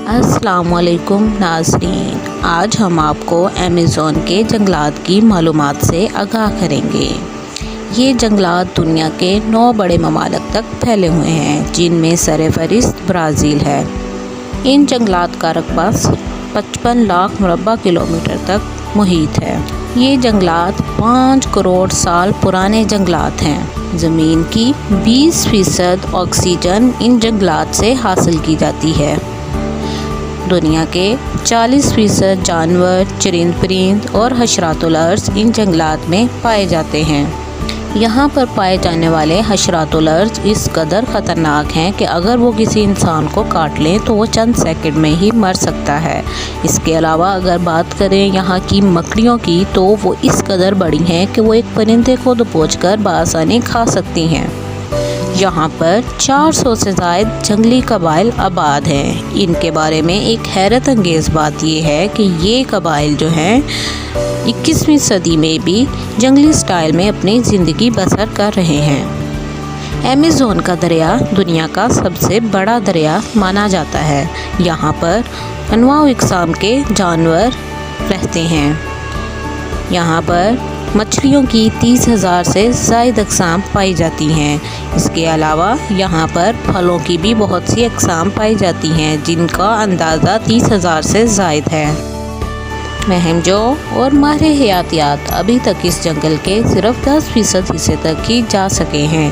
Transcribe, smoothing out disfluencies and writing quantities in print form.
अस्सलाम वालेकुम नाज़रीन, आज हम आपको अमेज़न के जंगलात की मालूमात से आगाह करेंगे। ये जंगलात दुनिया के 9 बड़े ममालिक तक फैले हुए हैं, जिनमें सरफ़हरिस्त ब्राज़ील है। इन जंगलात का रकबा 55 लाख मुरब्बा किलोमीटर तक मुहित है। ये जंगलात 5 करोड़ साल पुराने जंगलात हैं। ज़मीन की 20% ऑक्सीजन इन जंगलात से हासिल की जाती है। दुनिया के 40% जानवर, चरिंद परिंद और हशरातुल अर्ज़ इन जंगलात में पाए जाते हैं। यहाँ पर पाए जाने वाले हशरातुल अर्ज़ इस कदर ख़तरनाक हैं कि अगर वो किसी इंसान को काट लें तो वो चंद सेकंड में ही मर सकता है। इसके अलावा अगर बात करें यहाँ की मकड़ियों की, तो वो इस कदर बड़ी हैं कि वो एक परिंदे को दबोच कर बआसानी खा सकती हैं। यहाँ पर 400 से ज़ायद जंगली कबाइल आबाद हैं। इनके बारे में एक हैरत अंगेज़ बात यह है कि ये कबाइल जो हैं 21वीं सदी में भी जंगली स्टाइल में अपनी ज़िंदगी बसर कर रहे हैं। अमेज़न का दरिया दुनिया का सबसे बड़ा दरिया माना जाता है। यहाँ पर अनवाउ इक़साम के जानवर रहते हैं। यहाँ पर मछलियों की 30,000 से ज़ायद अक़साम पाई जाती हैं। इसके अलावा यहाँ पर फलों की भी बहुत सी अक़साम पाई जाती हैं, जिनका अंदाज़ा 30,000 से ज़ायद है। महमजो और माहिर हयातियात अभी तक इस जंगल के सिर्फ 10% हिस्से तक ही जा सके हैं।